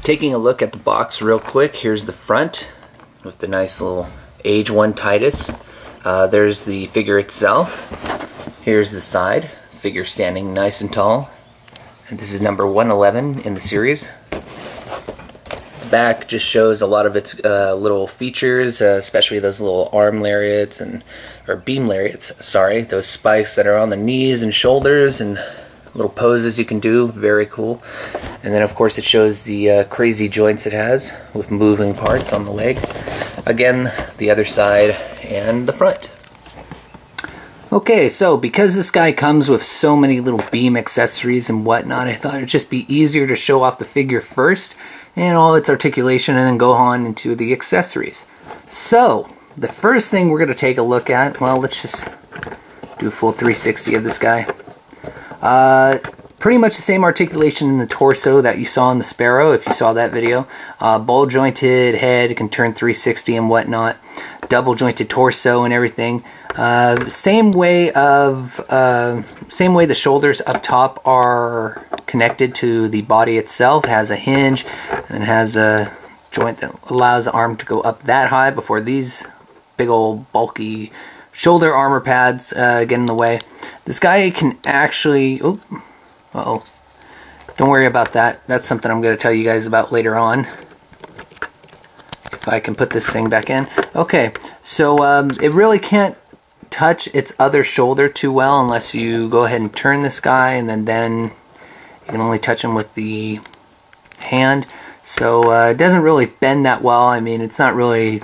Taking a look at the box real quick, here's the front with the nice little age 1 Titus. There's the figure itself. Here's the side, figure standing nice and tall. And this is number 111 in the series. The back just shows a lot of its little features, especially those little arm lariats or beam lariats, sorry, those spikes that are on the knees and shoulders and little poses you can do, very cool. And then of course it shows the crazy joints it has with moving parts on the leg. Again, the other side and the front. Okay, so because this guy comes with so many little beam accessories and whatnot, I thought it'd just be easier to show off the figure first and all its articulation and then go on into the accessories. So, the first thing we're going to take a look at, well, let's just do a full 360 of this guy. Pretty much the same articulation in the torso that you saw in the Sparrow, if you saw that video. Ball jointed head, can turn 360 and whatnot. Double jointed torso and everything. Same way the shoulders up top are connected to the body itself. It has a hinge and has a joint that allows the arm to go up that high before these big old bulky shoulder armor pads get in the way. This guy can actually... Oh, uh-oh. Don't worry about that. That's something I'm going to tell you guys about later on. If I can put this thing back in. Okay, so it really can't touch its other shoulder too well unless you go ahead and turn this guy, and then you can only touch him with the hand. So it doesn't really bend that well. I mean, it's not really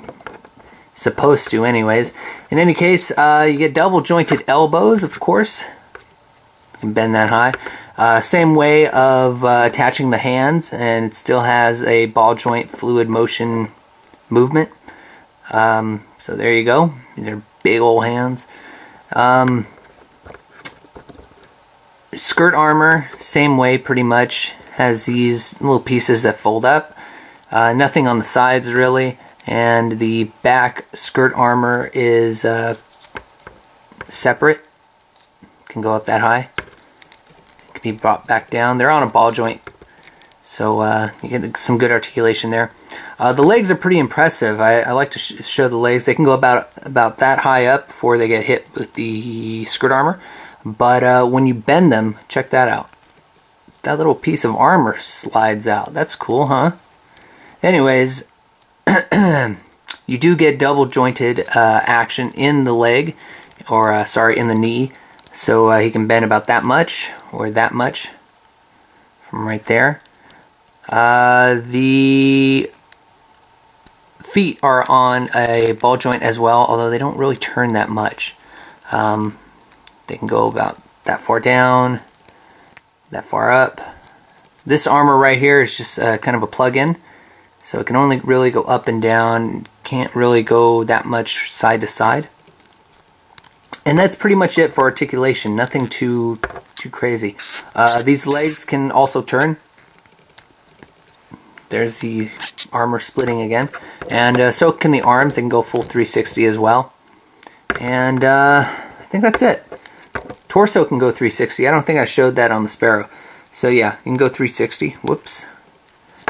supposed to anyways. In any case, you get double jointed elbows, of course. You can bend that high. Same way of attaching the hands, and it still has a ball joint fluid motion movement. So there you go. These are big old hands. Skirt armor, same way pretty much. Has these little pieces that fold up. Nothing on the sides really. And the back skirt armor is separate. Can go up that high. Can be brought back down. They're on a ball joint, so you get some good articulation there. The legs are pretty impressive. I like to show the legs. They can go about that high up before they get hit with the skirt armor. But when you bend them, check that out. That little piece of armor slides out. That's cool, huh? Anyways, you do get double jointed action in the leg, or sorry, in the knee. So he can bend about that much, or that much, from right there. The feet are on a ball joint as well, although they don't really turn that much. They can go about that far down, that far up. This armor right here is just kind of a plug-in, so it can only really go up and down, can't really go that much side to side. And that's pretty much it for articulation, nothing too crazy. These legs can also turn. There's the armor splitting again. And so can the arms. They can go full 360 as well. And I think that's it. Torso can go 360. I don't think I showed that on the Sparrow. So yeah, you can go 360. Whoops.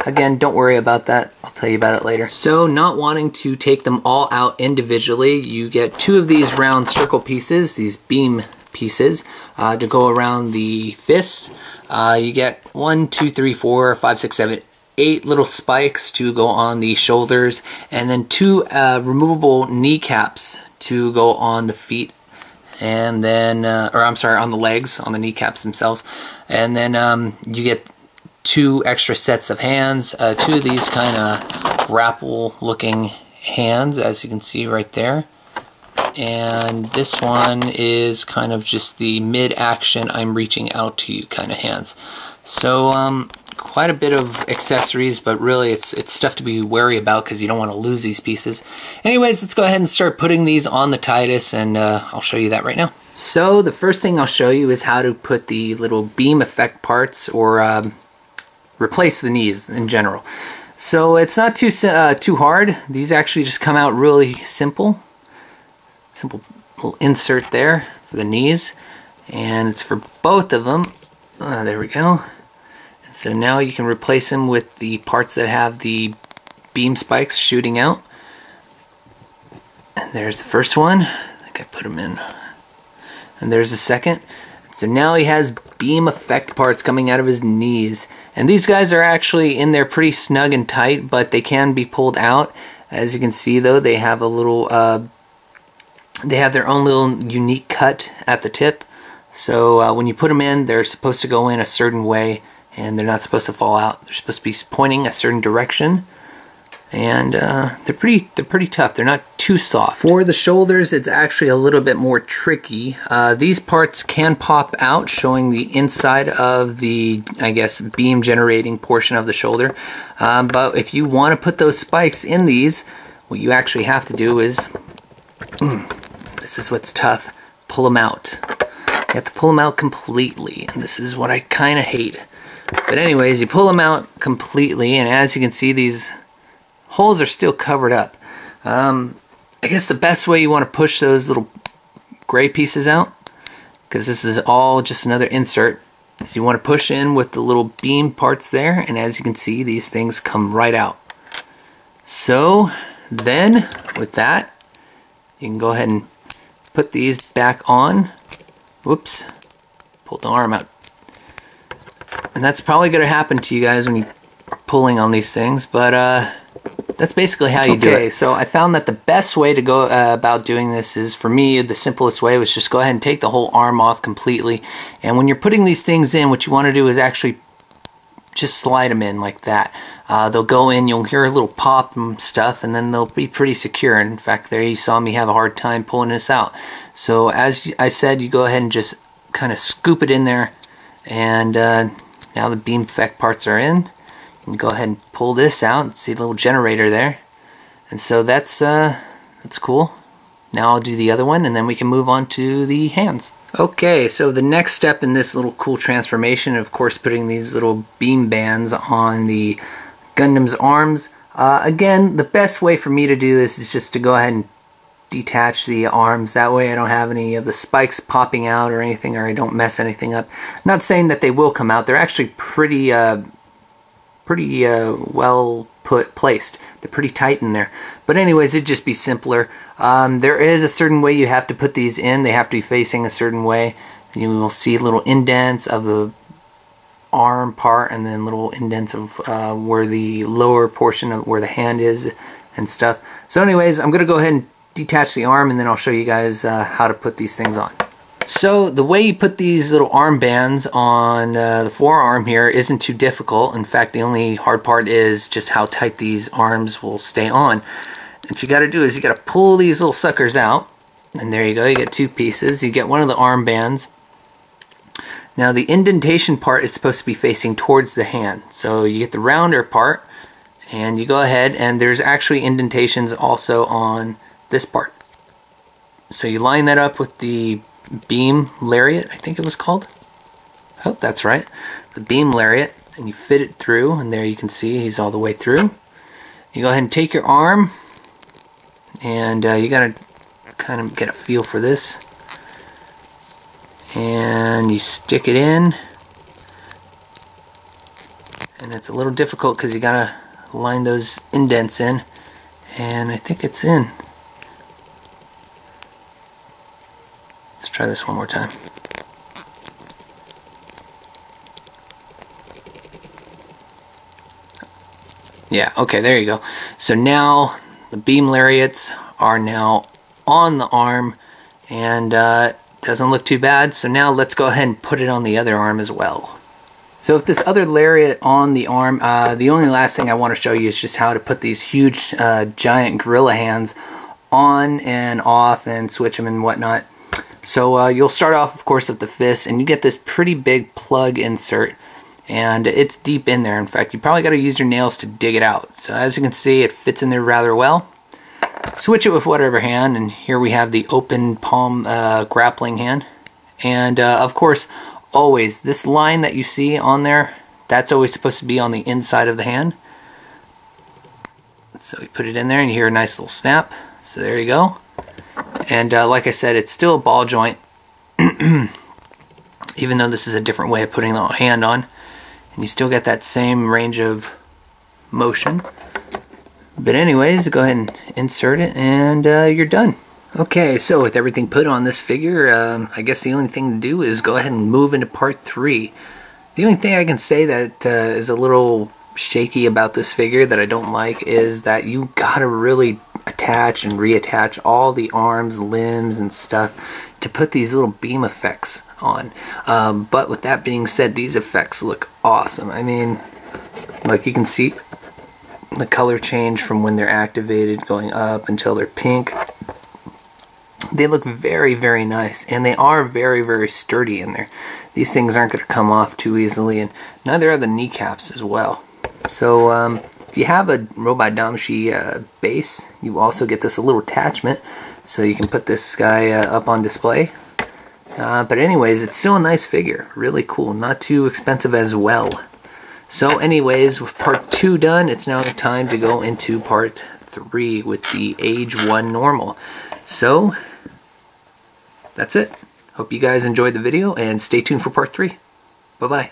Again, don't worry about that. I'll tell you about it later. So, not wanting to take them all out individually, you get 2 of these round circle pieces, these beam pieces, to go around the fist. You get 1, 2, 3, 4, 5, 6, 7, 8 little spikes to go on the shoulders, and then 2 removable kneecaps to go on the feet, and then, or I'm sorry, on the legs, on the kneecaps themselves. And then you get 2 extra sets of hands, 2 of these kind of grapple looking hands, as you can see right there. And this one is kind of just the mid-action, I'm reaching out to you kind of hands. So quite a bit of accessories, but really it's stuff to be wary about because you don't want to lose these pieces. Anyways, let's go ahead and start putting these on the Titus, and I'll show you that right now. So the first thing I'll show you is how to put the little beam effect parts, or replace the knees in general. So it's not too hard. These actually just come out really simple. Simple little insert there for the knees, and it's for both of them. There we go. And So now you can replace them with the parts that have the beam spikes shooting out. And there's the first one. I think I put them in. And there's the second. So now he has beam effect parts coming out of his knees. And these guys are actually in there pretty snug and tight, but they can be pulled out. As you can see though, they have a little, they have their own little unique cut at the tip. So when you put them in, they're supposed to go in a certain way, and they're not supposed to fall out. They're supposed to be pointing a certain direction. And they're pretty tough. They're not too soft. For the shoulders, it's actually a little bit more tricky. These parts can pop out, showing the inside of the, I guess, beam generating portion of the shoulder. But if you want to put those spikes in these, what you actually have to do is, this is what's tough, pull them out. You have to pull them out completely, and this is what I kind of hate. But anyways, you pull them out completely, and as you can see, these holes are still covered up. I guess the best way you want to push those little gray pieces out, because this is all just another insert, is you want to push in with the little beam parts there, and as you can see, these things come right out. So then with that, you can go ahead and put these back on. Whoops, pulled the arm out. And that's probably going to happen to you guys when you are pulling on these things, but that's basically how you do it. So I found that the best way to go about doing this is, for me, the simplest way was just go ahead and take the whole arm off completely. And when you're putting these things in, what you want to do is actually just slide them in like that. They'll go in, you'll hear a little pop and stuff, and then they'll be pretty secure. In fact, there you saw me have a hard time pulling this out. So as I said, you go ahead and just kind of scoop it in there, and now the beam effect parts are in. You can go ahead and pull this out. See the little generator there, and so that's cool. Now I'll do the other one, and then we can move on to the hands. Okay, so the next step in this little cool transformation, of course, putting these little beam bands on the Gundam's arms. Again, the best way for me to do this is just to go ahead and detach the arms. That way I don't have any of the spikes popping out or anything, or I don't mess anything up. Not saying that they will come out. They're actually pretty well placed. They're pretty tight in there. But anyways, it'd just be simpler. There is a certain way you have to put these in. They have to be facing a certain way. You will see little indents of the arm part, and then little indents of where the lower portion of where the hand is and stuff. So anyways, I'm going to go ahead and detach the arm, and then I'll show you guys how to put these things on. So the way you put these little arm bands on the forearm here isn't too difficult. In fact, the only hard part is just how tight these arms will stay on. What you got to do is you got to pull these little suckers out, and there you go. You get two pieces. You get one of the arm bands. Now the indentation part is supposed to be facing towards the hand. So you get the rounder part, and you go ahead, and there's actually indentations also on this part. So you line that up with the beam lariat, I think it was called. Oh, that's right. The beam lariat, and you fit it through, and there you can see he's all the way through. You go ahead and take your arm, and you gotta kind of get a feel for this, and you stick it in, and it's a little difficult because you gotta line those indents in, and I think it's in. Let's try this one more time. Yeah, okay, there you go. So now the beam lariats are now on the arm, and doesn't look too bad. So now let's go ahead and put it on the other arm as well. So with this other lariat on the arm, the only last thing I want to show you is just how to put these huge giant gorilla hands on and off and switch them and whatnot. So you'll start off, of course, with the fist, and you get this pretty big plug insert, and it's deep in there. In fact, you probably got to use your nails to dig it out. So as you can see, it fits in there rather well. Switch it with whatever hand, and here we have the open palm grappling hand. And of course, always, this line that you see on there, that's always supposed to be on the inside of the hand. So you put it in there, and you hear a nice little snap. So there you go. And like I said, it's still a ball joint, even though this is a different way of putting the hand on. You still get that same range of motion. But anyways, go ahead and insert it, and you're done. Okay, so with everything put on this figure, I guess the only thing to do is go ahead and move into part 3. The only thing I can say that is a little shaky about this figure that I don't like is that you gotta really attach and reattach all the arms, limbs, and stuff to put these little beam effects on. But with that being said, these effects look awesome. I mean, like you can see the color change from when they're activated going up until they're pink. They look very, very nice, and they are very, very sturdy in there. These things aren't going to come off too easily, and neither are the kneecaps as well. So if you have a Robot Damashii base, you also get this little attachment, so you can put this guy up on display. But anyways, it's still a nice figure. Really cool. Not too expensive as well. So anyways, with part 2 done, it's now time to go into part 3 with the age 1 normal. So that's it. Hope you guys enjoyed the video, and stay tuned for part 3. Bye-bye.